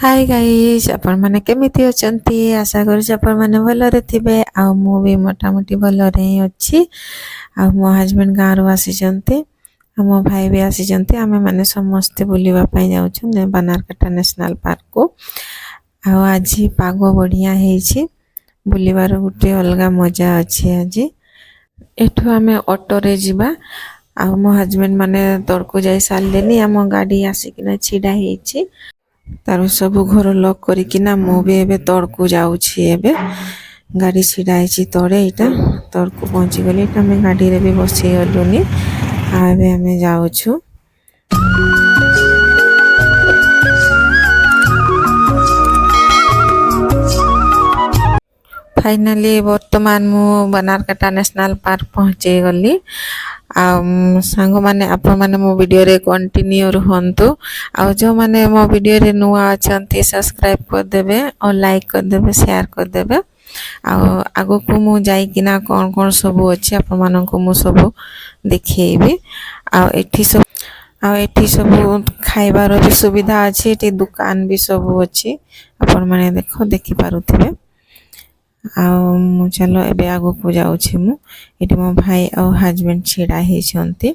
Hi guys आपण माने केमिति अछंती आशा करू आपण माने भलरे थिबे आ मु भी मोटामोटी भलरे ही अछि आ मो हस्बैंड गाँव रो आसी जंती आ मो भाई भी आसी जंती आमे माने समस्त बुलिबा पई जाउछु ने बनारकाटा नेशनल पार्क को आ आज पागो बढ़िया हेछि बुलिबार गुटे अलगा मजा अछि आज एठो आमे ऑटो रे जिबा आ मो हस्बैंड माने तड़को जाई सारलेनी आम गाड़ी आसिकिना छिडा हेछि तार सब घर लॉक करिकिना मु भी एबे तड़को जाउछि एबे गाड़ी छिडा हेछि तड़े एटा तड़को पहुंची गली एटा मैं गाड़ी रे भी बसी गलुनी आ एबे हमें जाउछु फाइनली वर्तमान मु बनारकाटा नेशनल पार्क पहुंचे गली आ सांग माने आपण माने मो वीडियो रे कंटिन्यू रहंतु आ जो माने मो वीडियो रे नुआ अछंती सब्सक्राइब कर देबे और लाइक कर देबे शेयर कर देबे आ आगो को मु जाई किना कोन कोन सब अछि आपण मानन को मु सब देखिएबे आ एठी सब खाइबार भी सुविधा अछि एठी दुकान भी सब अछि आपण माने देखि पारुथिबे आ चलो एबे आगो को जाउछि मु एठी मो भाई और हस्बैंड छिडा हे छंती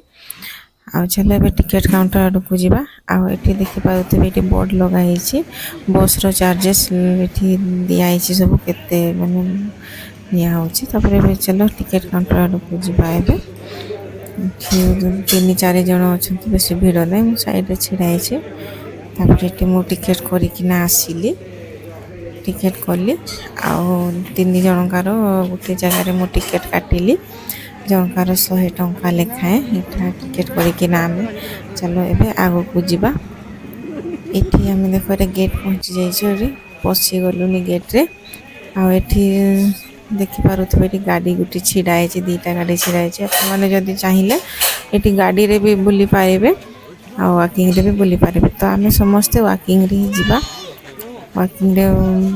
आ चलो एबे टिकट काउंटर आडू को जिबा आ एठी देखि पाउते एठी बोर्ड लगा हेछि बस रो चार्जेस एठी दिया हेछि सब केते माने निया होछि तापर एबे चलो टिकट काउंटर आडू को जिबा एबे तीन चार जण अछंती बेसी भीड़ नै मु साइड रे छिडा हेछि तापर एठी मु टिकट करि किना आसीली टिकेट कली आ तीन जनकार गोटे जगह मो टिकेट काटिली जनकार 100 टंका लेखाए एठा टिकेट करिकिना आमे चलो एबे आगो को जिबा एठी आमे देखो रे गेट पहुंची जाई छरी पसी गलुनी गेट रे आ एठी देखि पारुथबे एठी गाड़ी गुटी छिडाए छै दीटा गाड़ी छिडाए छै माने जदी चाहिले एठी गाड़ी रे भी बुली पाइबे आ वॉकिंग रे भी बुली पाइबे तो आमे समस्त वॉकिंग रे जिबा वॉकिंग रे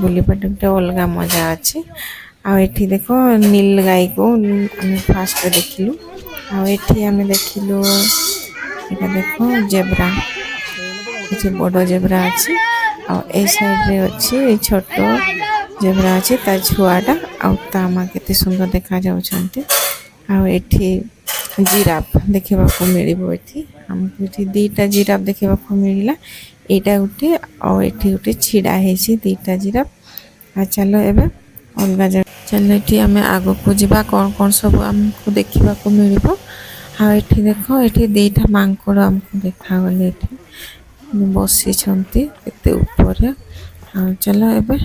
बुली पटे अलगा मजा अछि आ एठी देखो नील गाय को हम फास्ट देखिलु आ एठी हमें देखिलु एटा देखो जेब्रा एठी बड़ जेब्रा अछि आ ए साइड रे अछि छोटो जेब्रा अछि ता छुआटा आ तामा केते सुंदर देखा जाउ छन्ते आ एठी जिराफ देखिबा को मिलिबो एठी हमको एठी दीटा जिराफ देखिबा को मिलिला एटा उठे और एठी उठे छिडा हेछि दीटा जिराफ आ चलो एबे अलगा जगह चलो एठी हमें आगो को जिबा कोन कोन सब हमको देखिबा को मिलिबो आ एठी देखो एठी दीटा मांकोड़ हमको देखा गले एठी बसी छंती एते ऊपर आ चलो एबे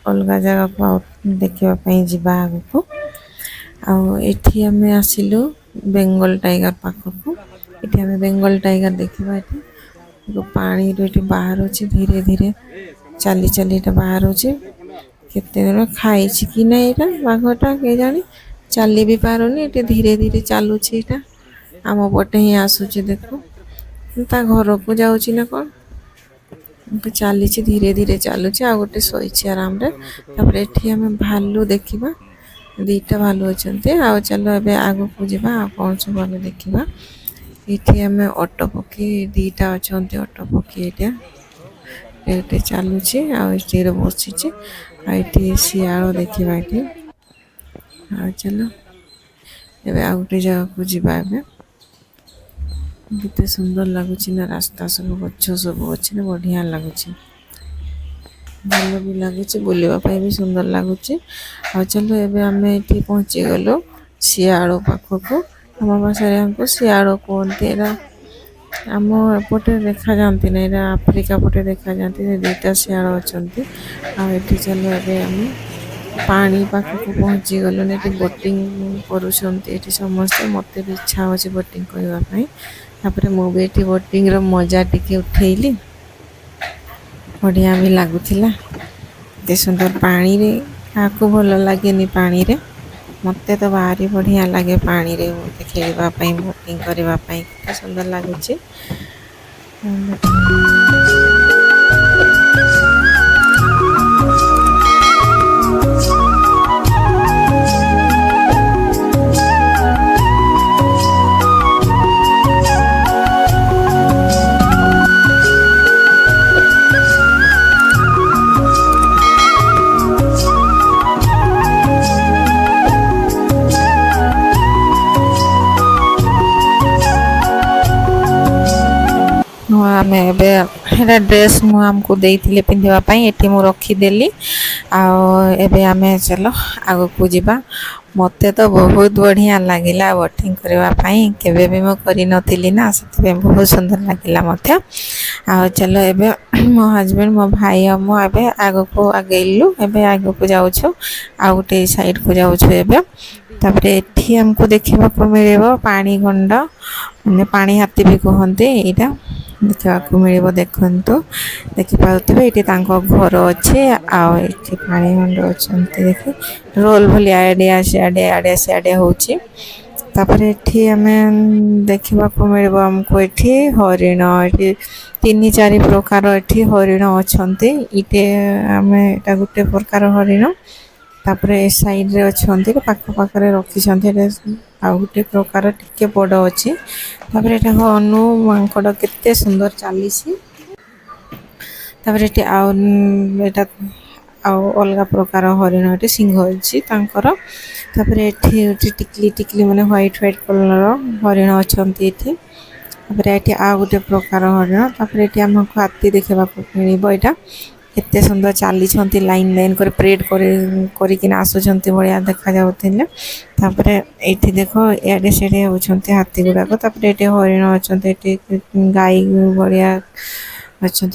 अलगा जगह को देखिबा पई जिबा आगो को आ एठी हमें आसिलु बेंगल टाइगर पाखो को एठी हमें बेंगल टाइगर देखिबा एठी पानी रे बाहर अछि धीरे धीरे चली चली एटा बाहर अछि केते दिन खाइ छि कि नै एटा बाघटा के जानी चली भी पारोनी एटे धीरे धीरे चालू छि एटा आम पटे ही आसु छि देखो ता घर को जाउ छि ना कोन तो चली छि धीरे धीरे चालू छि आ गोटे सोई छि आराम रे तापर एठी हम भालू देखिबा दीटा भालू अछंते आ चलो एबे आगो को जिबा आ कोन सब हम देखिबा एठी हमें ऑटो पकी दीटा अछंते ऑटो पकी एटा एटे चालू छि आ एठी रे बसि छि आ एठी सियाळो देखिबा एठी आ चलो एबे आउटे जगह को जिबा एबे केते सुंदर लागु छि ना रास्ता सब गच्छ सब अछि ना बढ़िया लागु छि भलो भी लागु छि बुलिबा पई भी सुंदर लागु छि आ चलो एबे हमें एठी पहुंची गेलो सियाळो पाखो को हम भाषा रे हमको सियाळो कोनतेरा हम पटे देखा जानती नै रा अफ्रीका पटे देखा जानती दीटा सियाळो अछंती आ एठी चलो एबे हम पानी पाखो को पहुंची गलो ने एठी बोटिंग करूछंती एठी समस्त मते भी इच्छा होछि बोटिंग करबा पई तापर मो भी एठी बोटिंग रो मजा टिके उठेइली बढ़िया भी लागुथिला ते सुंदर पानी रे काको भलो लागेनी पानी रे मते तो भारी बढ़िया लगे पानी रे खेलबा पई बोटिंग करबा पई केते सुंदर लागु छि आम एबे ड्रेस आमको देइथिले पिंधिबा पई एठी मु रखीदेली आबे आम चलो आग को जीवा मते तो बहुत बढ़िया लगिला बोटिंग करने केवे भी मु करी नथिली ना से बहुत सुंदर लगिला मते आ चलो एबे मो हस्बैंड मो भाई और मु एबे आग को आगेलु एबे आग को जाउछु आ गोटे साइड को जाउछु एबे तापरे एठी हमको देखिबा को मिलेबो पानी गंड माने पानी हाथी भी कहते यहाँ देखा मिल देखु देखिपे ये घर अच्छे आठी पानी गंड अच्छा देखिए रोल भली आड़े सियाड़े आड़े सियाड़े होपर ये आम देखा मिल आमको ये हरिण ये 3-4 प्रकार ये हरिण अच्छा ये आम एटा गोटे प्रकार हरिण तापर ए साइड रे अच्छे पाख पाखे रखी आ गोटे प्रकार टिके बड़ अच्छी तापर ये हनु मांकड़ केते सुंदर चली तापर ये अलग प्रकार हरिण ये सिंह अच्छी तापर ये टिकली टिकली माने व्हाइट व्हाइट कलर हरिण अच्छा ये आ गोटे प्रकार हरिण तापर ये आमको हाथी देखा मिल यहाँ केते सुंदर चली लाइन लाइन कर परेड कर आसुंच भाया देखा जाऊे तापर ये देख इे सीढ़े होती हाथी गुड़ाक तापर ये हरिण अच्छा गाई भाया अच्छा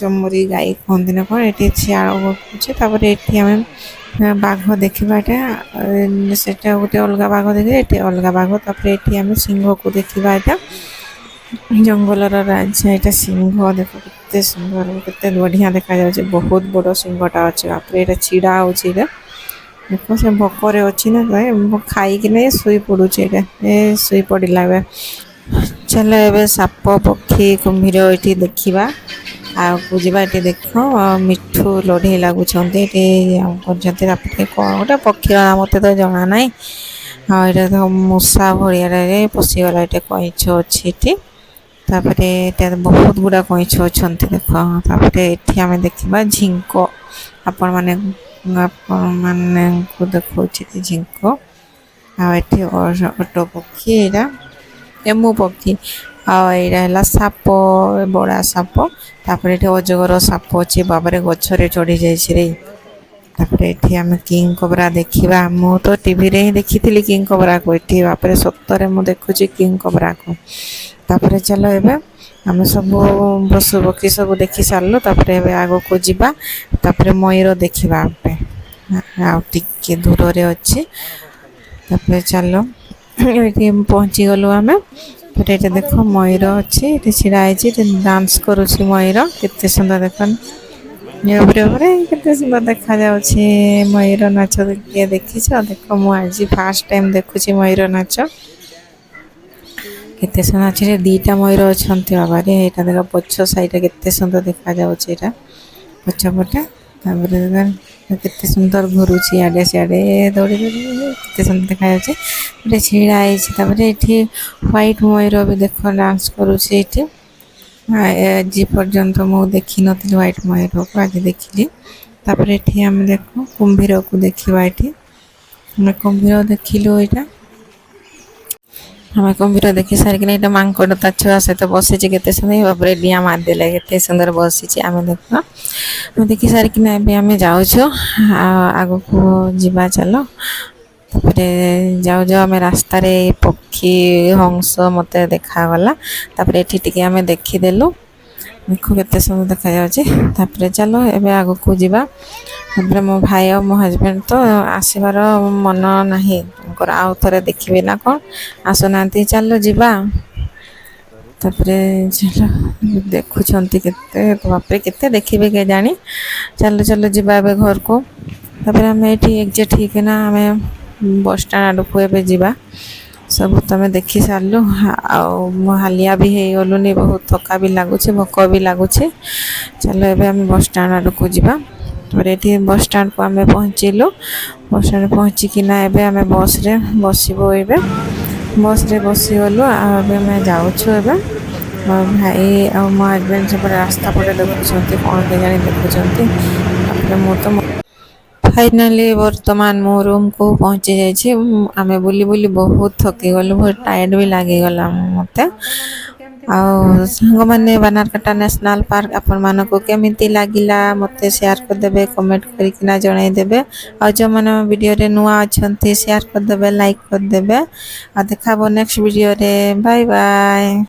चमरी गाई कहते ना कौन ये छियाल गपुचे ये आम बाघ देखा से गोटे अलग बाघ देखा अलग बाघ तापर ये आम सिंह को देखा यहाँ जंगल राजा यहाँ सिंह देख के सुंदर के बढ़िया देखा जाए बहुत बड़ सिंहटा अच्छे बाप ये छिड़ा हो देख से भोकरे अच्छी ना खाई शुई पड़ू शुई पड़ा ए चलो ए साप पक्षी कुम्भीर ये देखा आजा ये देख मिठू लड़े लगुंट कौन गोटे पक्षी मत तो जना ना हाँ यहाँ मूषा भाया पशिगला ये कईछ अच्छी तापर ये बहुत गुड़ा कईछ अच्छा देख तापर ये आम देखा झिंक आपण माने देखा झिंक आठी अटो पक्षी यहाँ एमु पक्षी आला साप बड़ा साप तापर ये अजगर साप अच्छे बाबरे गचरे चढ़ी जाइए तापर ये आम किंग कोबरा देखा मु तो टीवी रे ही देखी किंग कोबरा को ये बापर सतरे मुझे देखुची किंग कोबरा को तापर चलो एबे आम सब पशु पक्षी सब देखी सारू तापर एबे आग को जीवा तापर मयूर देखा टे दूर रे अच्छे तापर चलो ये पहुँची गलु आम ये देख मयूर अच्छे ये छिड़ा डांस करुच्ची मयूर केते सुंदर देख केते सुंदर देखा जाउछे मयूर नाच किए देखी देख मुझे फास्ट टाइम देखुची मयूर नाच केते सुंदर अच्छे दीटा मयूर अच्छा बाबा रे यहाँ देख पछ साइड केते सुंदर देखा जाउछे पछपटे केते सुंदर घुरुची आड़े सियाड़े दौड़ी दौड़ी केते सुंदर देखा जाए छिड़ा ये व्हाइट मयूर भी देख डांस करुच्छे ये आज पर्यंत मु देखी नी व्हाइट मयूर को आज देखिली तापर ये आम देख कुम्भीर को देखा ये कुम्भीर देखिलु यहाँ हमें कुम्भीर देखी सारिकिना ये मांकड़ ता छुआ सहित बसी के सुंदर बापर डिया मारदेले के सुंदर बसी आम देख आम देखी सारिकिना आम जाऊँ आग को जीवा चलो तापर जाऊ जाऊ आम रास्त पक्षी हंस मत देखागला तापर ये आम देखीदेलु देख के सुंदर देखा जाए चलो एबे आग को जीवा तापर मो भाई और मो हस्बैंड तो आसबार मन ना आउ थे देखिए ना कौन आसुना चलो जीवा तापर चलो देखुंत के बापरे के देखिए के जानी चलो चलो जीवा ए घर को तापर आम ये एग्जेक्ट ठीक ना आम बस स्टाण आड़ को ए जीवा सब तुम देखी सारू हालिया भी हो गलुनि बहुत थका भी लगुच भोक भी लगुच चलो ए आम बस स्टाण आड़ को जीवा ये बस स्टाण को आम पहुँचलु बस स्टाण पहुँचिकिना एबे आम बस रे बसबो ए बस रे बसीगलु आम जाऊँ भाई आ मो हस्बैंड सब रास्ता पटे देखुं कौन के जानी देखुं मु फाइनाली वर्तमान मो रूम को पहुँची जाइए आम बुली बुली बहुत थकी गलु बहुत टायर्ड भी लगिगला मत ଆଉ ସାଙ୍ଗମାନେ ବାନାରକାଟା ନ୍ୟାସନାଲ୍ ପାର୍କ ଆପଣମାନଙ୍କୁ କେମିତି ଲାଗିଲା ମୋତେ ସେୟାର କରିଦେବେ, କମେଣ୍ଟ କରିକିନା ଜଣାଇଦେବେ। ଆଉ ଯେଉଁମାନେ ଭିଡ଼ିଓରେ ନୂଆ ଅଛନ୍ତି ସେୟାର କରିଦେବେ, ଲାଇକ୍ କରିଦେବେ। ଆଉ ଦେଖା ହବ ନେକ୍ସଟ ଭିଡ଼ିଓରେ। Bye bye.